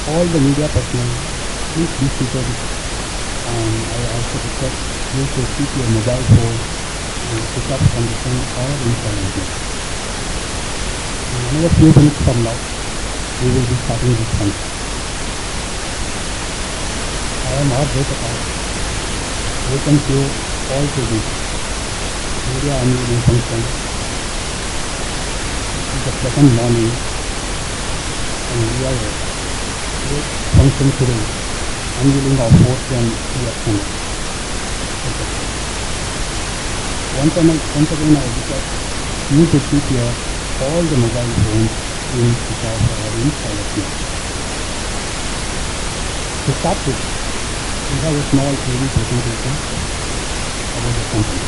all the media personnel, please be seated. And I also request you to keep your mobile phone and switch off condition or in silent. In another few minutes from now, we will be starting this function. I am our Jayapal. Welcome you all to this media unveiling function. It is the second morning and we are great function today, unveiling of 4th and EXN. Once again I request you to keep your all the mobile phones in switch off or in silent mode. To start with, we have a small TV presentation about the company.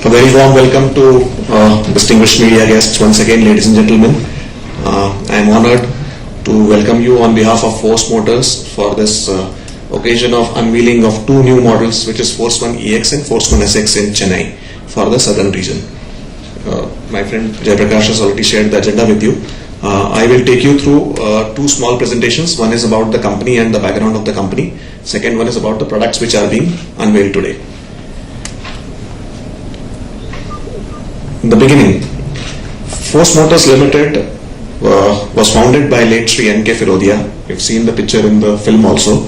A very warm welcome to distinguished media guests once again, ladies and gentlemen. I am honored to welcome you on behalf of Force Motors for this occasion of unveiling of two new models, which is Force 1 EX and Force 1 SX in Chennai for the southern region. My friend Jaiprakash has already shared the agenda with you. I will take you through two small presentations. One is about the company and the background of the company. Second one is about the products which are being unveiled today. In the beginning, Force Motors Limited was founded by late Sri N.K. Firodia. You've seen the picture in the film also.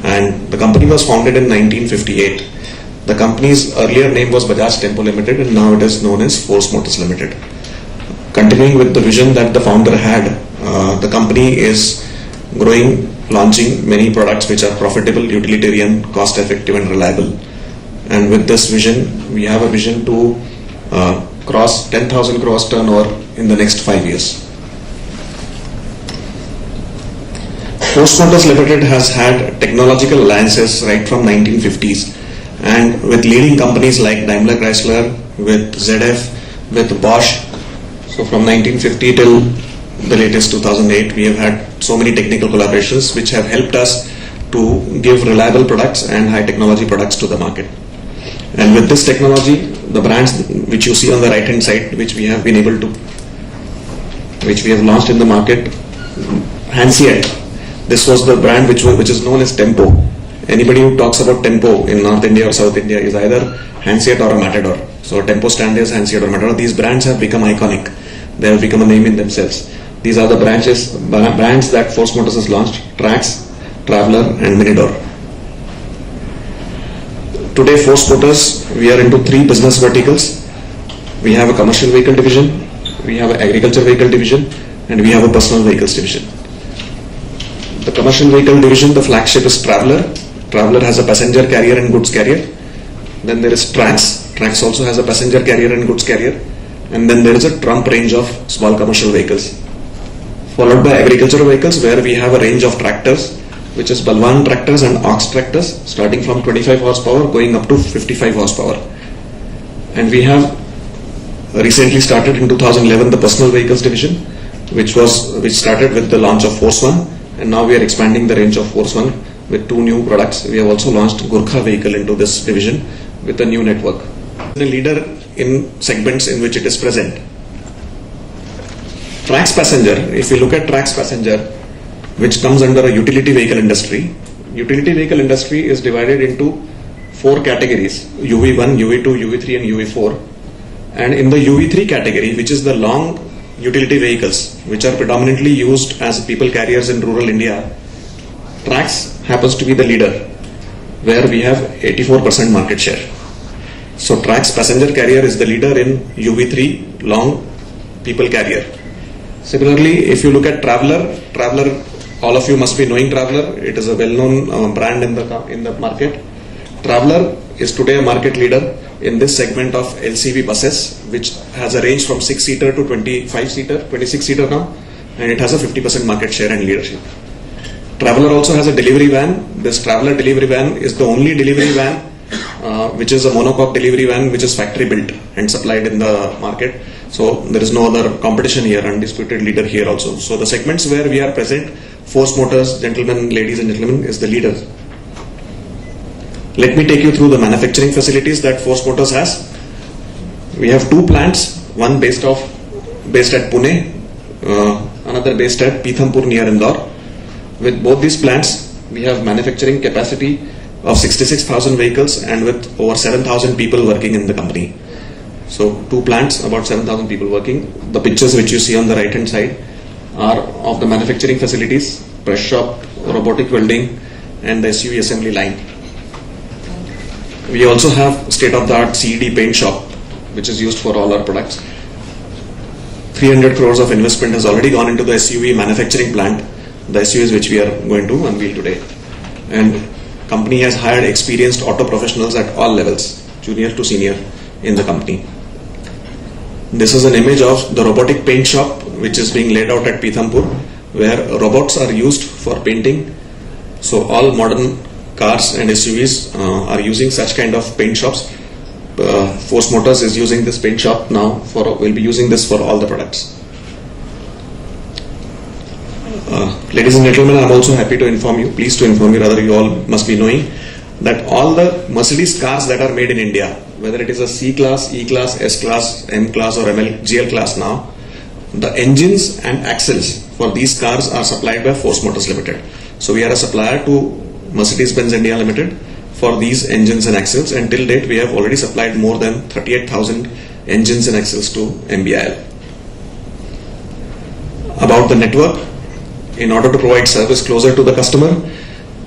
And the company was founded in 1958. The company's earlier name was Bajaj Tempo Limited and now it is known as Force Motors Limited. Continuing with the vision that the founder had, the company is growing, launching many products which are profitable, utilitarian, cost effective and reliable. And with this vision, we have a vision to cross 10,000 crores turnover in the next 5 years. Force Motors Limited has had technological alliances right from 1950s and with leading companies like Daimler Chrysler, with ZF, with Bosch. So from 1950 till the latest 2008, we have had so many technical collaborations which have helped us to give reliable products and high technology products to the market. And with this technology, the brands which you see on the right hand side, which we have launched in the market, Hansiat. This was the brand which is known as Tempo. Anybody who talks about Tempo in North India or South India is either Hansiat or a Matador. So Tempo stand is Hansiat or Matador. These brands have become iconic. They have become a name in themselves. These are the brands that Force Motors has launched: Trax, Traveller and Minidor. Today, Force Motors, we are into three business verticals. We have a commercial vehicle division, we have an agriculture vehicle division, and we have a personal vehicles division. The commercial vehicle division, the flagship is Traveller. Traveller has a passenger carrier and goods carrier. Then there is Trax. Trax also has a passenger carrier and goods carrier. and then there is a Trump range of small commercial vehicles, followed by agricultural vehicles, where we have a range of tractors, which is Balwan tractors and ox tractors, starting from 25 horsepower going up to 55 horsepower. And we have recently started in 2011 the personal vehicles division, which started with the launch of Force One, and now we are expanding the range of Force One with 2 new products. We have also launched Gurkha vehicle into this division with a new network. The leader in segments in which it is present. Trax Passenger, if you look at Trax Passenger, which comes under a utility vehicle industry. Utility vehicle industry is divided into 4 categories: UV1, UV2, UV3 and UV4. And in the UV3 category, which is the long utility vehicles, which are predominantly used as people carriers in rural India, Trax happens to be the leader, where we have 84% market share. So Trax Passenger Carrier is the leader in UV3 long people carrier. Similarly, if you look at Traveller, all of you must be knowing Traveller. It is a well-known brand in the market. Traveller is today a market leader in this segment of LCV buses, which has a range from 6-seater to 25-seater, 26-seater now, and it has a 50% market share and leadership. Traveller also has a delivery van. This Traveller delivery van is the only delivery van which is a monocoque delivery van, which is factory built and supplied in the market. So there is no other competition here, undisputed leader here also. So the segments where we are present, Force Motors, ladies and gentlemen, is the leader. Let me take you through the manufacturing facilities that Force Motors has. We have 2 plants, one based at Pune, another based at Pithampur near Indore. With both these plants, we have manufacturing capacity of 66,000 vehicles and with over 7,000 people working in the company. So 2 plants, about 7,000 people working. The pictures which you see on the right hand side are of the manufacturing facilities, press shop, robotic welding and the SUV assembly line. We also have state-of-the-art CED paint shop, which is used for all our products. 300 crores of investment has already gone into the SUV manufacturing plant, the SUVs which we are going to unveil today. And company has hired experienced auto professionals at all levels, junior to senior in the company. This is an image of the robotic paint shop which is being laid out at Pithampur, where robots are used for painting. So all modern cars and SUVs are using such kind of paint shops. Force Motors is using this paint shop now, will be using this for all the products. Ladies and gentlemen, I am also happy to inform you, pleased to inform you, rather you all must be knowing, that all the Mercedes cars that are made in India, whether it is a C-Class, E-Class, S-Class, M-Class or GL Class now, the engines and axles for these cars are supplied by Force Motors Limited. So we are a supplier to Mercedes-Benz India Limited for these engines and axles, and till date we have already supplied more than 38,000 engines and axles to MBIL. About the network, in order to provide service closer to the customer,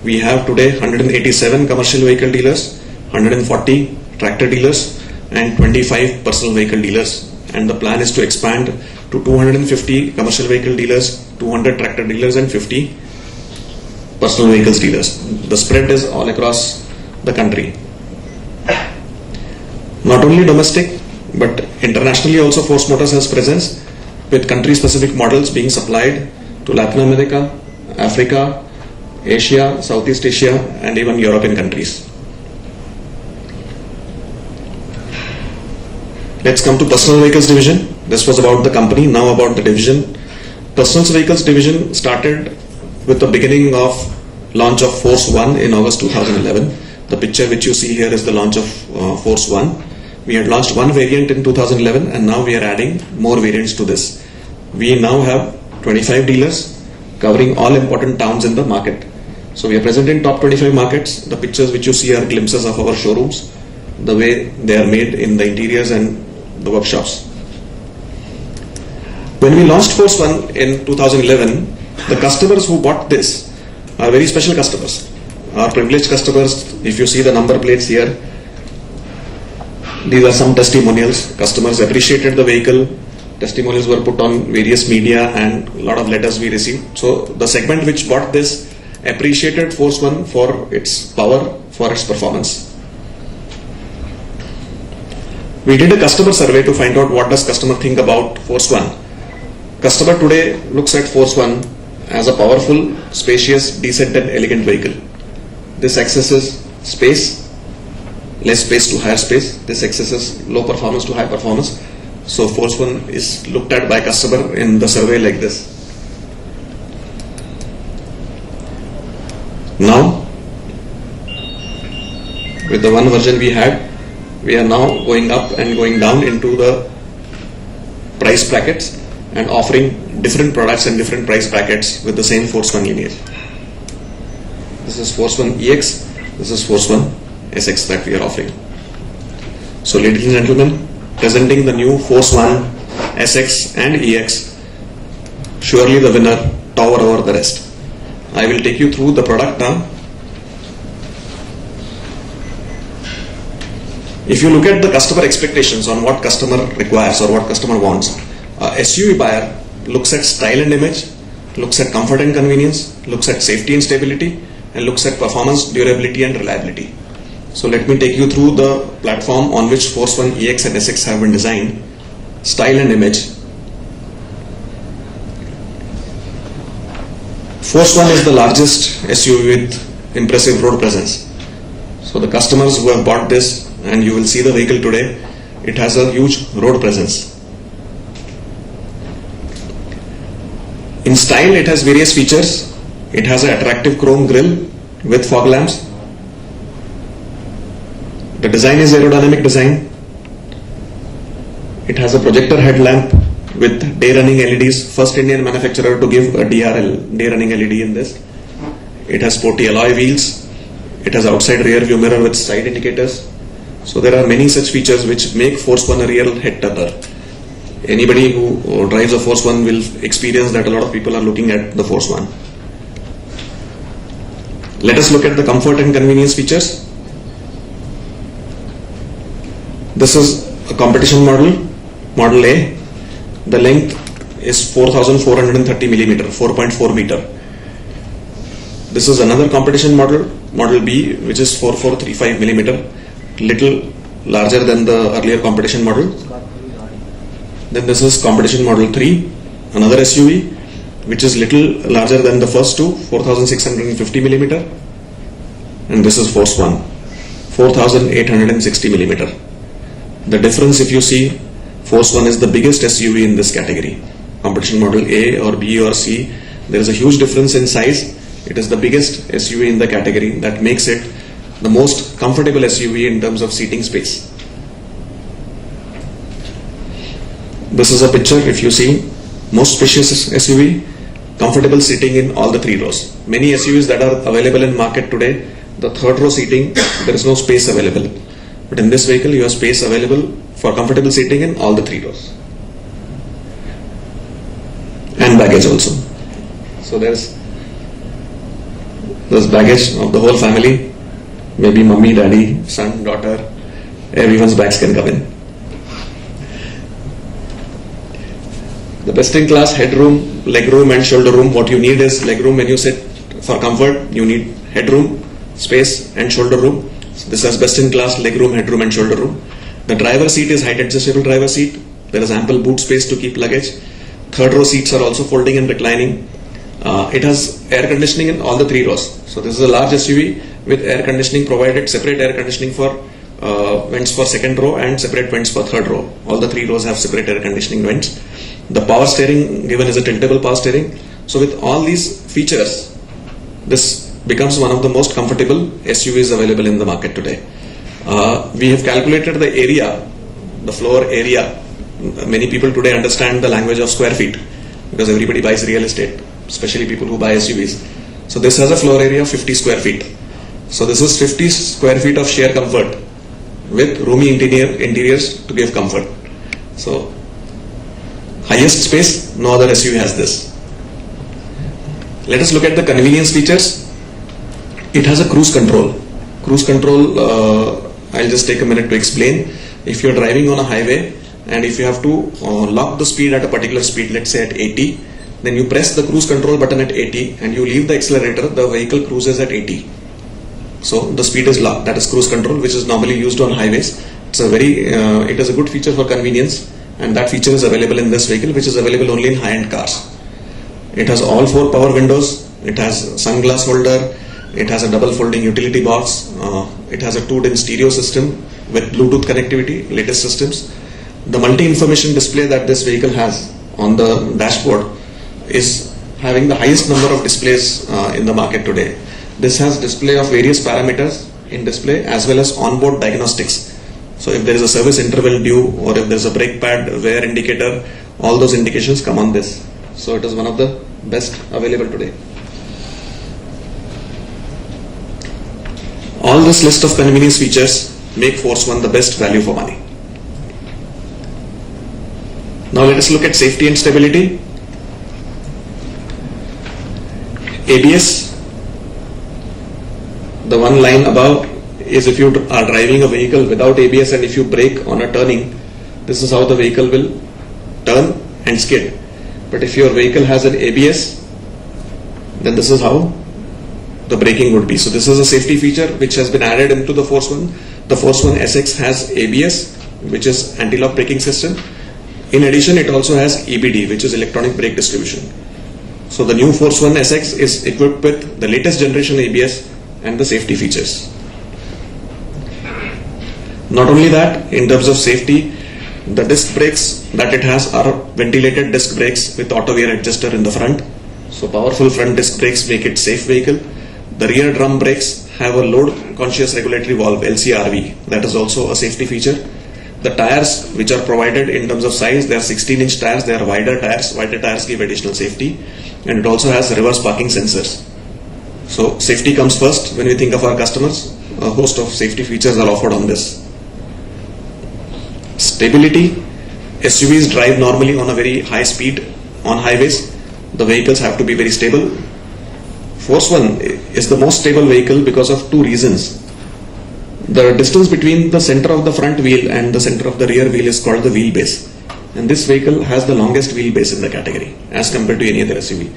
we have today 187 commercial vehicle dealers, 140 tractor dealers and 25 personal vehicle dealers, and the plan is to expand to 250 commercial vehicle dealers, 200 tractor dealers and 50 personal vehicles dealers. The spread is all across the country. Not only domestic but internationally also Force Motors has presence, with country specific models being supplied to Latin America, Africa, Asia, Southeast Asia and even European countries. Let's come to personal vehicles division. This was about the company, now about the division. Personal vehicles division started with the beginning of launch of Force One in August 2011. The picture which you see here is the launch of Force One. We had launched one variant in 2011 and now we are adding more variants to this. We now have 25 dealers covering all important towns in the market. So we are present in top 25 markets. The pictures which you see are glimpses of our showrooms, the way they are made in the interiors and the workshops. When we launched Force One in 2011, the customers who bought this are very special customers, are privileged customers. If you see the number plates here, these are some testimonials. Customers appreciated the vehicle. Testimonials were put on various media and a lot of letters we received. So the segment which bought this appreciated Force One for its power, for its performance. We did a customer survey to find out what does customer think about Force One. Customer today looks at Force One as a powerful, spacious, decent and elegant vehicle. This accesses space, less space to higher space. This accesses low performance to high performance. So Force One is looked at by customer in the survey like this. Now, with the one version we had, we are now going up and going down into the price brackets and offering different products and different price brackets with the same Force One lineage. This is Force One EX, this is Force One SX that we are offering. So ladies and gentlemen, presenting the new Force One SX and EX, surely the winner, tower over the rest. I will take you through the product now. If you look at the customer expectations on what customer requires or what customer wants, a SUV buyer looks at style and image, looks at comfort and convenience, looks at safety and stability, and looks at performance, durability and reliability. So let me take you through the platform on which Force One EX and SX have been designed. Style and image. Force One is the largest SUV with impressive road presence. So the customers who have bought this, and you will see the vehicle today, it has a huge road presence. In style, it has various features. It has an attractive chrome grille with fog lamps. The design is aerodynamic design. It has a projector headlamp with day running LEDs, first Indian manufacturer to give a DRL, day running LED in this. It has sporty alloy wheels. It has outside rear view mirror with side indicators. So there are many such features which make Force One a real head turner. Anybody who drives a Force One will experience that a lot of people are looking at the Force One. Let us look at the comfort and convenience features. This is a competition model, Model A. The length is 4,430 millimeter, 4.4 meter. This is another competition model, Model B, which is 4,435 millimeter, little larger than the earlier competition model. Then this is competition Model 3, another SUV, which is little larger than the first two, 4,650 millimeter. And this is Force One, 4,860 millimeter. The difference, if you see, Force One is the biggest SUV in this category. Competition Model A or B or C, there is a huge difference in size. It is the biggest SUV in the category. That makes it the most comfortable SUV in terms of seating space. This is a picture, if you see, most spacious SUV, comfortable seating in all the three rows. Many SUVs that are available in market today, the third row seating, there is no space available. But in this vehicle, you have space available for comfortable seating in all the three rows. And baggage also. So there's baggage of the whole family. Maybe mummy, daddy, son, daughter, everyone's bags can come in. The best in class headroom, legroom and shoulder room. What you need is legroom when you sit for comfort. You need headroom, space and shoulder room. So this has best in class legroom, headroom and shoulder room. The driver seat is height adjustable driver seat. There is ample boot space to keep luggage. Third row seats are also folding and reclining. It has air conditioning in all the three rows. So this is a large SUV with air conditioning provided, separate air conditioning for vents for second row and separate vents for third row. All the three rows have separate air conditioning vents. The power steering given is a tiltable power steering. So with all these features, this becomes one of the most comfortable SUVs available in the market today. We have calculated the area, the floor area. Many people today understand the language of square feet because everybody buys real estate, especially people who buy SUVs. So this has a floor area of 50 square feet. So this is 50 square feet of sheer comfort with roomy interiors to give comfort. So highest space, no other SUV has this. Let us look at the convenience features. It has a cruise control. Cruise control, I'll just take a minute to explain. If you're driving on a highway and if you have to lock the speed at a particular speed, let's say at 80, then you press the cruise control button at 80 and you leave the accelerator, the vehicle cruises at 80. So the speed is locked. That is cruise control, which is normally used on highways. it is a good feature for convenience, and that feature is available in this vehicle, which is available only in high-end cars. It has all 4 power windows, it has sunglass holder, it has a double folding utility box, it has a 2-DIN stereo system with Bluetooth connectivity, latest systems. The multi-information display that this vehicle has on the dashboard is having the highest number of displays in the market today. This has display of various parameters in display as well as onboard diagnostics. So if there is a service interval due, or if there is a brake pad wear indicator, all those indications come on this. So it is one of the best available today. All this list of convenience features make Force One the best value for money. Now let us look at safety and stability. ABS, the one line above is if you are driving a vehicle without ABS and if you brake on a turning, this is how the vehicle will turn and skid. But if your vehicle has an ABS, then this is how the braking would be. So this is a safety feature which has been added into the Force One. The Force One SX has ABS, which is anti-lock braking system. In addition, it also has EBD, which is electronic brake distribution. So the new Force One SX is equipped with the latest generation ABS and the safety features. Not only that, in terms of safety, the disc brakes that it has are ventilated disc brakes with auto wear adjuster in the front. So powerful front disc brakes make it safe vehicle. The rear drum brakes have a load conscious regulatory valve, LCRV. That is also a safety feature. The tires which are provided in terms of size, they are 16-inch tires, they are wider tires. Wider tires give additional safety, and it also has reverse parking sensors. So safety comes first when we think of our customers. A host of safety features are offered on this. Stability. SUVs drive normally on a very high speed on highways. The vehicles have to be very stable. Force One is the most stable vehicle because of 2 reasons. The distance between the center of the front wheel and the center of the rear wheel is called the wheelbase, and this vehicle has the longest wheelbase in the category as compared to any other SUV.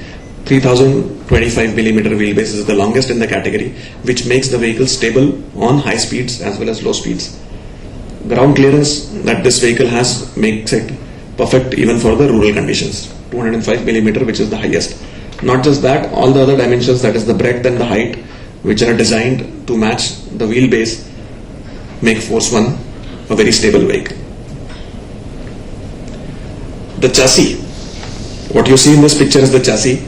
3025mm wheelbase is the longest in the category, which makes the vehicle stable on high speeds as well as low speeds. Ground clearance that this vehicle has makes it perfect even for the rural conditions. 205mm, which is the highest. Not just that, all the other dimensions, that is the breadth and the height, which are designed to match the wheelbase, make Force One a very stable vehicle. The chassis, what you see in this picture is the chassis.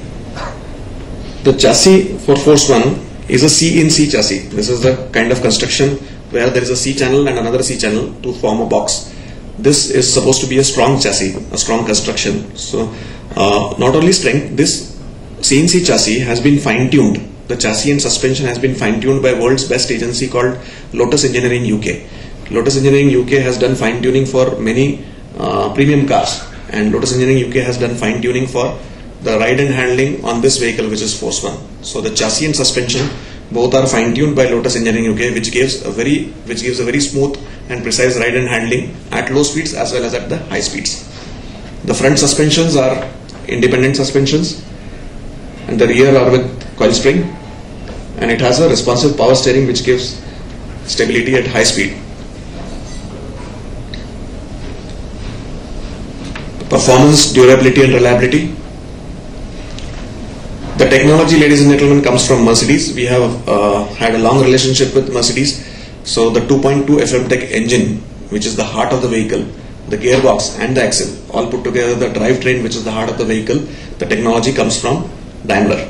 The chassis for Force One is a C-in-C chassis. This is the kind of construction where there is a C channel and another C channel to form a box. This is supposed to be a strong chassis, a strong construction. So not only strength, this C-in-C chassis has been fine-tuned. The chassis and suspension has been fine-tuned by world's best agency called Lotus Engineering UK. Lotus Engineering UK has done fine-tuning for many premium cars, and Lotus Engineering UK has done fine-tuning for the ride and handling on this vehicle, which is Force One. So the chassis and suspension both are fine-tuned by Lotus Engineering UK, which gives a very smooth and precise ride and handling at low speeds as well as at the high speeds. The front suspensions are independent suspensions, and the rear are with coil spring, and it has a responsive power steering which gives stability at high speed. Performance, durability and reliability. The technology, ladies and gentlemen, comes from Mercedes. We have had a long relationship with Mercedes. So the 2.2 FM Tech engine, which is the heart of the vehicle, the gearbox and the axle, all put together, the drivetrain, which is the heart of the vehicle, the technology comes from Daimler.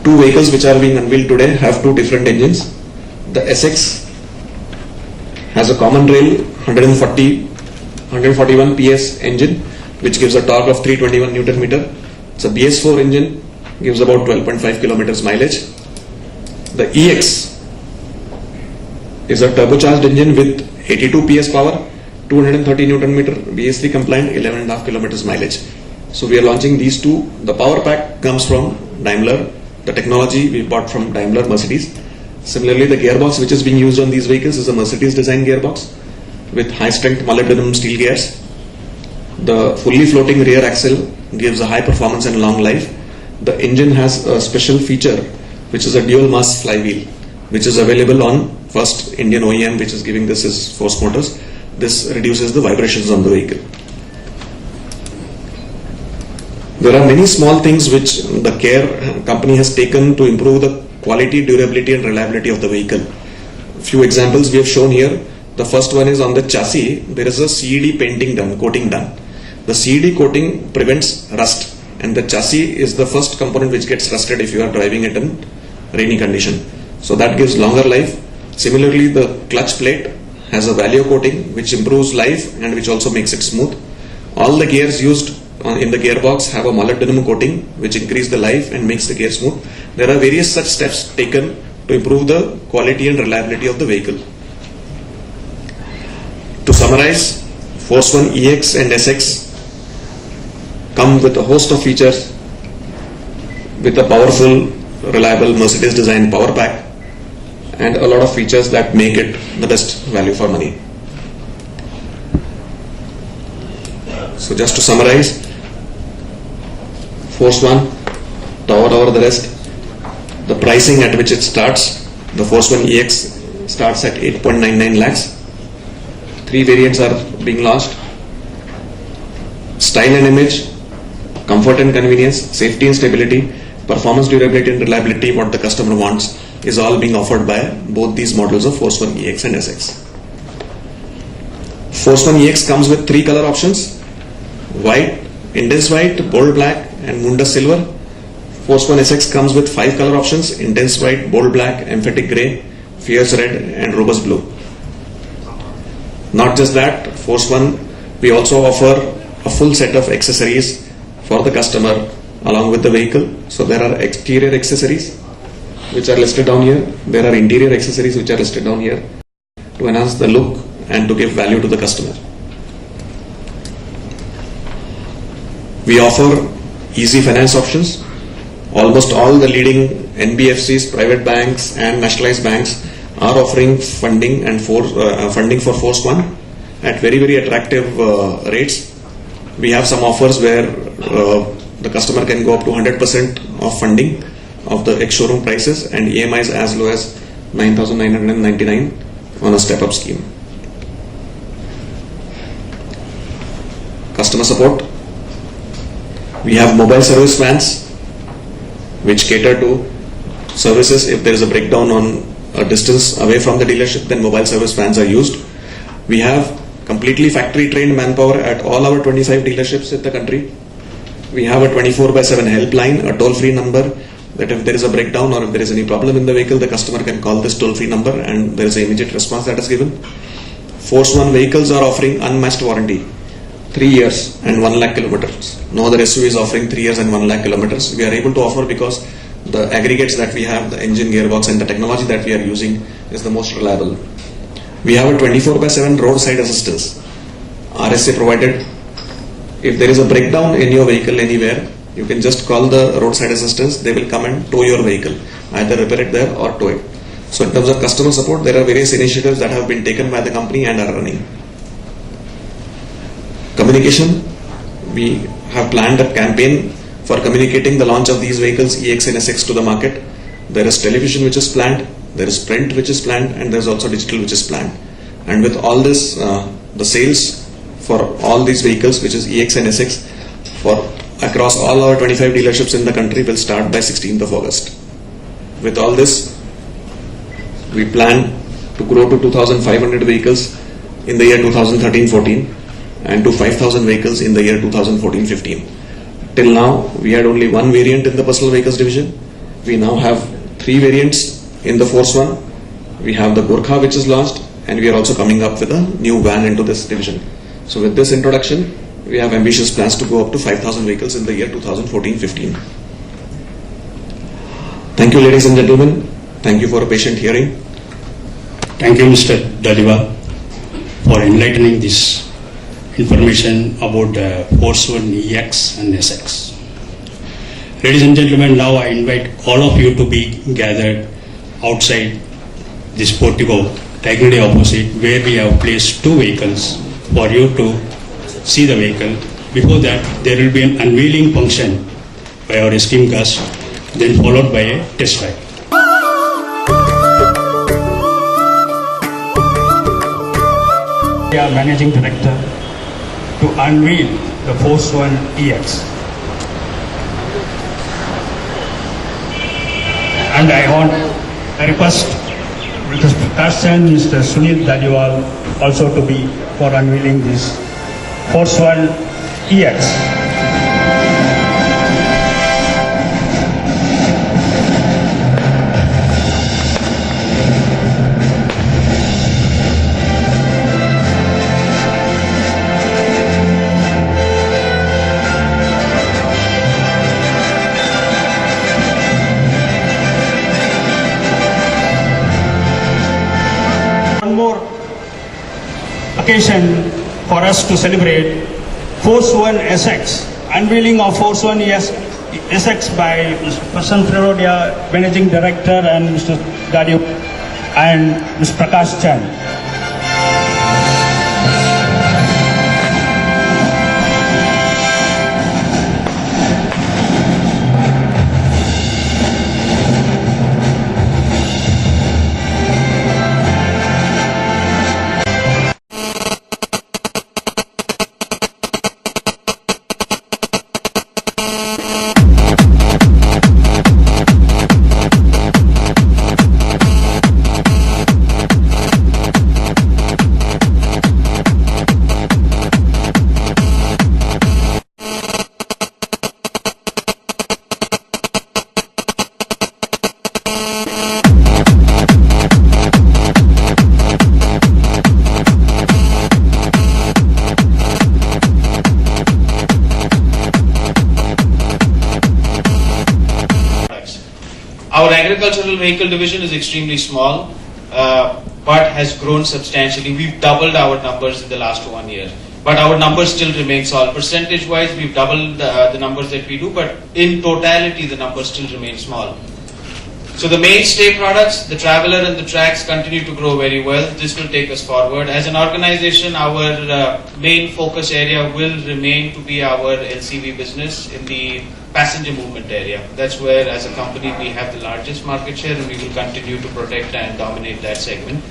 2 vehicles which are being unveiled today have 2 different engines. The SX has a common rail 141 PS engine, which gives a torque of 321 Newton meter. It's a BS4 engine, gives about 12.5 kilometers mileage. The EX is a turbocharged engine with 82 PS power, 230 Newton meter, BS3 compliant, 11.5 kilometers mileage. So we are launching these 2. The power pack comes from Daimler. The technology we bought from Daimler Mercedes. Similarly, the gearbox which is being used on these vehicles is a Mercedes design gearbox with high strength molybdenum steel gears. The fully floating rear axle gives a high performance and long life. The engine has a special feature which is a dual mass flywheel. which is available on first Indian OEM which is giving this is Force Motors. This reduces the vibrations on the vehicle. There are many small things which the Care company has taken to improve the quality, durability and reliability of the vehicle. Few examples we have shown here. The first one is on the chassis. There is a CED painting done, coating done. The CED coating prevents rust, and the chassis is the first component which gets rusted if you are driving it in rainy condition. So that gives longer life. Similarly, the clutch plate has a value coating which improves life and which also makes it smooth. All the gears used in the gearbox have a molybdenum coating which increase the life and makes the gear smooth. There are various such steps taken to improve the quality and reliability of the vehicle. To summarize, Force One EX and SX come with a host of features with a powerful, reliable Mercedes design power pack and a lot of features that make it the best value for money. So just to summarize, Force One, tower over the rest. The pricing at which it starts, the Force One EX starts at 8.99 lakhs. 3 variants are being launched. Style and image, comfort and convenience, safety and stability, performance, durability and reliability, what the customer wants is all being offered by both these models of Force One EX and SX. Force One EX comes with 3 color options: white, intense white, bold black and Mundus silver. Force One SX comes with 5 color options: intense white, bold black, emphatic grey, fierce red and robust blue. Not just that, Force One, we also offer a full set of accessories for the customer along with the vehicle. So there are exterior accessories which are listed down here. There are interior accessories which are listed down here to enhance the look and to give value to the customer. We offer easy finance options. Almost all the leading NBFCs, private banks and nationalized banks are offering funding and funding for Force One at very, very attractive rates. We have some offers where the customer can go up to 100% of funding of the ex-showroom prices and EMIs as low as 9,999 on a step-up scheme. Customer support. We have mobile service vans which cater to services. If there is a breakdown on a distance away from the dealership, then mobile service vans are used. We have completely factory trained manpower at all our 25 dealerships in the country. We have a 24/7 helpline, a toll-free number that if there is a breakdown or if there is any problem in the vehicle, the customer can call this toll-free number and there is an immediate response that is given. Force One vehicles are offering unmatched warranty, 3 years and 1 lakh kilometers. No other SUV is offering 3 years and 1 lakh kilometers. We are able to offer because the aggregates that we have, the engine, gearbox and the technology that we are using is the most reliable. We have a 24/7 roadside assistance, RSA provided. If there is a breakdown in your vehicle anywhere, you can just call the roadside assistance. They will come and tow your vehicle, either repair it there or tow it. So in terms of customer support, there are various initiatives that have been taken by the company and are running. Communication, we have planned a campaign for communicating the launch of these vehicles EX and SX to the market. There is television which is planned, there is print which is planned, and there is also digital which is planned. And with all this, the sales for all these vehicles, which is EX and SX, for across all our 25 dealerships in the country will start by 16th of August. With all this, we plan to grow to 2,500 vehicles in the year 2013-14 and to 5,000 vehicles in the year 2014-15. Till now, we had only 1 variant in the personal vehicles division. We now have 3 variants in the Force One. We have the Gorkha which is launched, and we are also coming up with a new van into this division. So with this introduction, we have ambitious plans to go up to 5,000 vehicles in the year 2014-15. Thank you, ladies and gentlemen. Thank you for a patient hearing. Thank you, Mr. Daliva, for enlightening this information about Force One EX and SX. Ladies and gentlemen, now I invite all of you to be gathered outside this portico, diagonally opposite, where we have placed 2 vehicles for you to see the vehicle. Before that, there will be an unveiling function by our esteemed guest, then followed by a test drive. Managing Director to unveil the Force One EX. And I request Mr. Prakash and Mr. Sunil Daliwal also to be for unveiling this Force One EX. More occasion for us to celebrate Force One SX, unveiling of Force One SX by Mr. Prasanth Firodia, Managing Director, and Mr. Dadiu and Mr. Prakash Chan. Our agricultural vehicle division is extremely small, but has grown substantially. We've doubled our numbers in the last 1 year, but our numbers still remain small. Percentage-wise, we've doubled the numbers that we do, but in totality, the numbers still remain small. So the mainstay products, the Traveller and the Trax, continue to grow very well. This will take us forward. As an organization, our main focus area will remain to be our LCV business in the passenger movement area. That's where, as a company, we have the largest market share, and we will continue to protect and dominate that segment.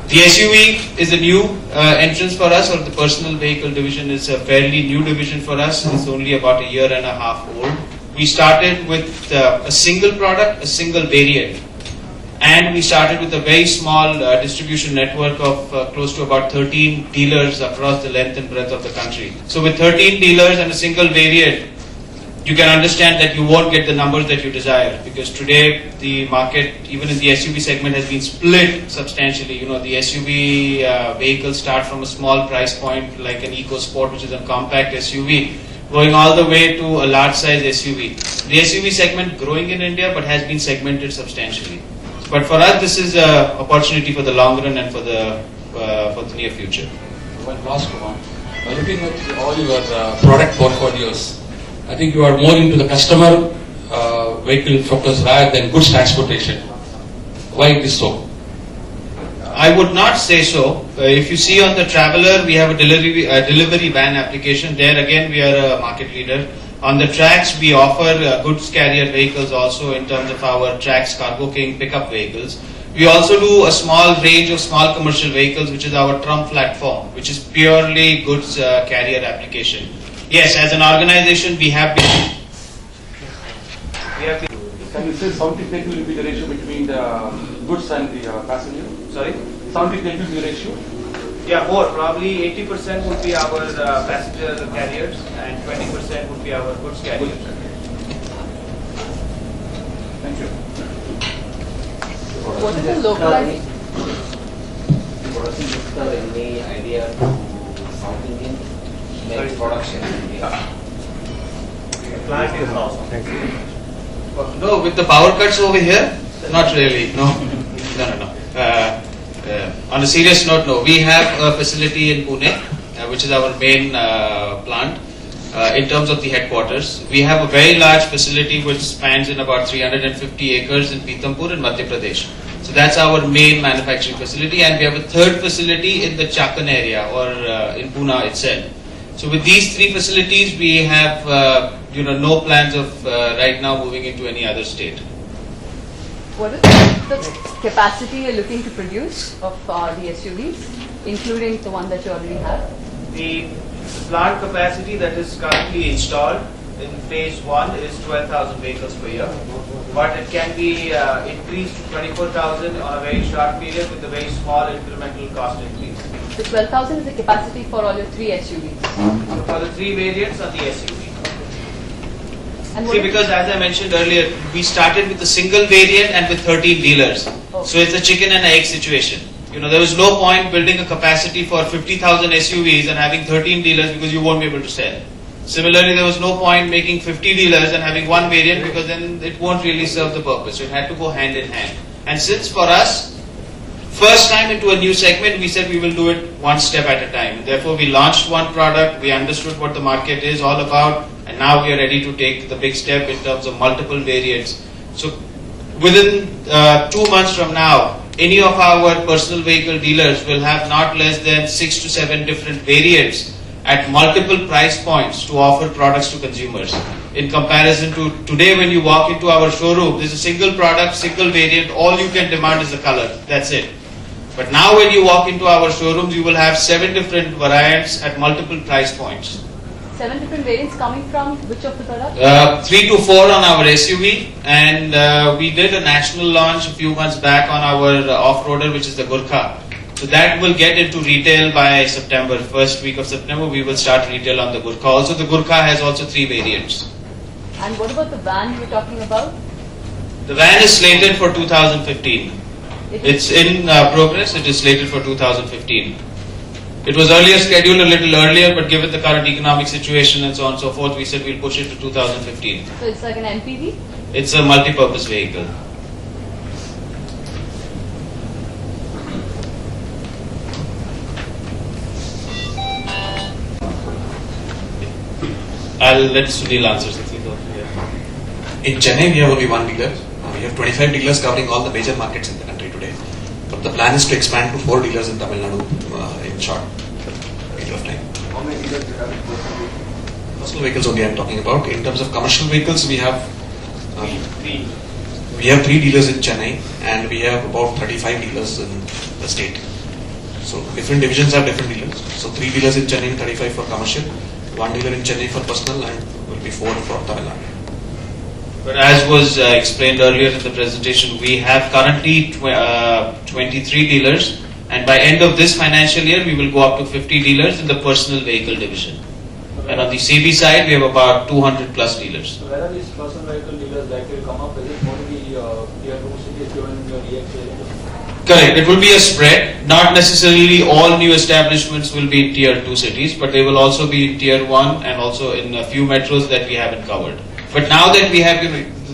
The SUV is a new entrance for us, or the personal vehicle division is a fairly new division for us. It's only about 1.5 years old. We started with a single product, a single variant, and we started with a very small distribution network of close to about 13 dealers across the length and breadth of the country. So with 13 dealers and a single variant, you can understand that you won't get the numbers that you desire, because today the market, even in the SUV segment, has been split substantially. You know, the SUV vehicles start from a small price point like an EcoSport, which is a compact SUV, going all the way to a large size SUV. The SUV segment growing in India, but has been segmented substantially. But for us, this is an opportunity for the long run and for the near future. One last one. By looking at all your product portfolios, I think you are more into the customer vehicle focus rather than goods transportation. Why it is so? I would not say so. If you see on the Traveller, we have a delivery van application. There again, we are a market leader. On the Trax, we offer goods carrier vehicles also in terms of our Trax Cargo King pickup vehicles. We also do a small range of small commercial vehicles, which is our Trump platform, which is purely goods carrier application. Yes, as an organization, we have been. Can you say 70-30 will be the ratio between the goods and the passenger? Sorry? 70-30 will be the ratio? Yeah, more. Probably 80% would be our passenger carriers and 20% would be our goods carriers. Thank you. What is the localized? Any idea to South Indian make production in India? Plant is awesome. No, with the power cuts over here, not really. No. On a serious note, no. We have a facility in Pune, which is our main plant. In terms of the headquarters, we have a very large facility which spans in about 350 acres in Pithampur in Madhya Pradesh. So that's our main manufacturing facility, and we have a third facility in the Chakan area or in Pune itself. So with these three facilities, we have no plans of right now moving into any other state. What is the capacity you're looking to produce of the SUVs? including the one that you already have? The plant capacity that is currently installed in phase 1 is 12,000 vehicles per year, but it can be increased to 24,000 on a very short period with a very small incremental cost increase. The 12,000 is the capacity for all your 3 SUVs. So for the 3 variants on the SUV. And See, because as I mentioned earlier, we started with a single variant and with 13 dealers. Okay. So it's a chicken and egg situation. You know, there was no point building a capacity for 50,000 SUVs and having 13 dealers because you won't be able to sell. Similarly, there was no point making 50 dealers and having one variant because then it won't really serve the purpose. So it had to go hand in hand. And since for us, first time into a new segment, we said we will do it one step at a time. Therefore, we launched one product, we understood what the market is all about, and now we are ready to take the big step in terms of multiple variants. So within 2 months from now, any of our personal vehicle dealers will have not less than 6 to 7 different variants at multiple price points to offer products to consumers. In comparison to today, when you walk into our showroom, there's a single product, single variant, all you can demand is the color, that's it. But now when you walk into our showrooms, you will have 7 different variants at multiple price points. 7 different variants coming from which of the products? 3 to 4 on our SUV, and we did a national launch a few months back on our off-roader, which is the Gurkha. So that will get into retail by September, first week of September we will start retail on the Gurkha. Also the Gurkha has also 3 variants. And what about the van you were talking about? The van is slated for 2015. It's in progress, it is slated for 2015. It was earlier scheduled a little earlier, but given the current economic situation and so on and so forth, we said we'll push it to 2015. So it's like an MPV? It's a multi-purpose vehicle. I'll let Sunil answer something. In Chennai, we have only one dealer. We have 25 dealers covering all the major markets in the country today. But the plan is to expand to 4 dealers in Tamil Nadu in short period of time. How many dealers do you have in personal vehicles? Personal vehicles only I am talking about. In terms of commercial vehicles, we have 3. We have 3 dealers in Chennai and we have about 35 dealers in the state. So different divisions have different dealers. So 3 dealers in Chennai and 35 for commercial, 1 dealer in Chennai for personal, and will be 4 for Tamil Nadu. But as was explained earlier in the presentation, we have currently 23 dealers, and by end of this financial year, we will go up to 50 dealers in the personal vehicle division. And on the CB side, we have about 200 plus dealers. So where are these personal vehicle dealers likely to come up? Is it going to be tier 2 cities given your EX area? Correct. It will be a spread. Not necessarily all new establishments will be in tier 2 cities, but they will also be in tier 1 and also in a few metros that we haven't covered. But now that we have,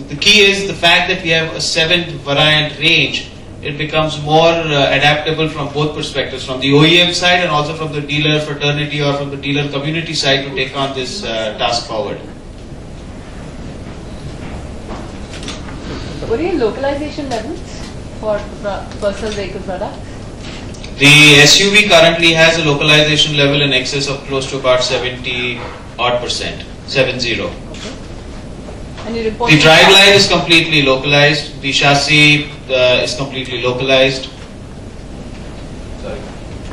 the key is the fact that we have a 7 variant range, it becomes more adaptable from both perspectives, from the OEM side and also from the dealer fraternity or from the dealer community side to take on this task forward. What are your localization levels for personal vehicle products? The SUV currently has a localization level in excess of close to about 70-odd%, 70. Okay. And you're importing The driveline is completely localized. The chassis is completely localized. Sorry.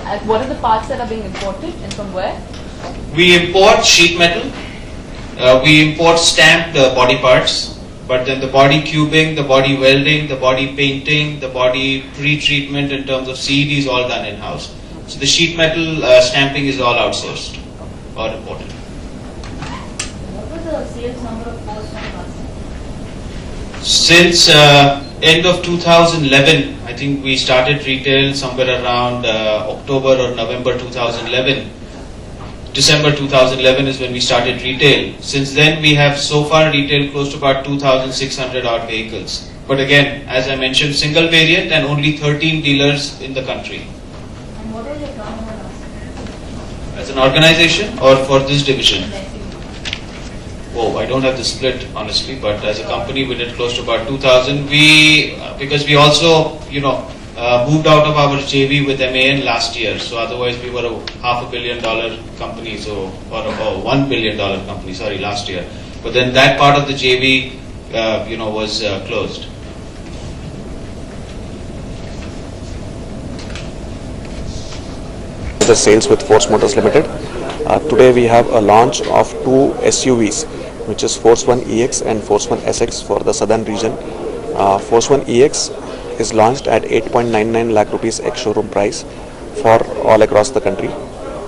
And what are the parts that are being imported and from where? We import sheet metal. We import stamped body parts. But then the body cubing, the body welding, the body painting, the body pre-treatment in terms of CED is all done in-house. So the sheet metal stamping is all outsourced or imported. What was the sales number of post and parcel? Since end of 2011, I think we started retail somewhere around October or November 2011. December 2011 is when we started retail. Since then, we have so far retailed close to about 2,600 odd vehicles. But again, as I mentioned, single variant and only 13 dealers in the country. And what is your turnover last As an organization or for this division? year? Oh, I don't have the split honestly, but as a company we did close to about 2,000. Because we also, moved out of our JV with MAN last year. So otherwise we were a $500 million company, or a $1 billion company, last year. But then that part of the JV, was closed. the sales with Force Motors Limited. Today we have a launch of two SUVs, which is Force One EX and Force One SX for the southern region. Force One EX is launched at 8.99 lakh rupees ex-showroom price for all across the country,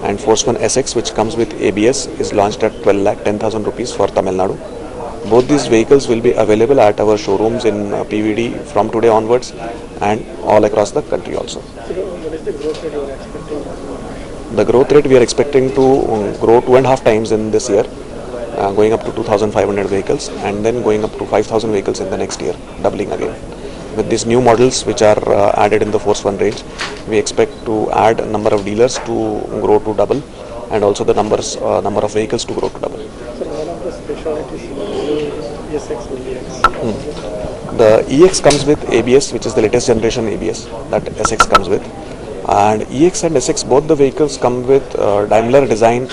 and Force One SX, which comes with ABS, is launched at 12 lakh 10,000 rupees for Tamil Nadu. Both these vehicles will be available at our showrooms in PVD from today onwards and all across the country also. The growth rate we are expecting to grow 2.5 times in this year, going up to 2,500 vehicles and then going up to 5,000 vehicles in the next year, doubling again. With these new models which are added in the Force One range, we expect to add number of dealers to grow to double, and also the number of vehicles to grow to double. The EX comes with ABS, which is the latest generation ABS that SX comes with, and EX and SX, both the vehicles come with Daimler design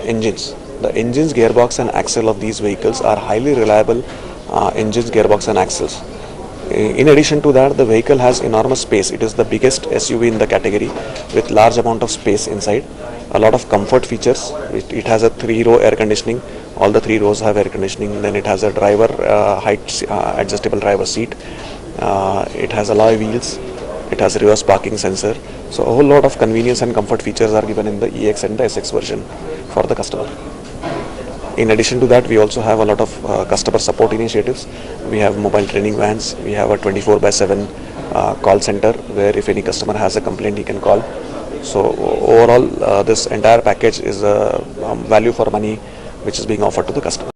engines. The engines, gearbox and axle of these vehicles are highly reliable engines, gearbox and axles. In addition to that, the vehicle has enormous space. It is the biggest SUV in the category with large amount of space inside. A lot of comfort features. It has a 3-row air conditioning. All the 3 rows have air conditioning. Then it has a driver height adjustable driver seat. It has alloy wheels. It has a reverse parking sensor. So a whole lot of convenience and comfort features are given in the EX and the SX version for the customer. In addition to that, we also have a lot of customer support initiatives. We have mobile training vans. We have a 24/7 call center where if any customer has a complaint, he can call. So overall, this entire package is a value for money which is being offered to the customer.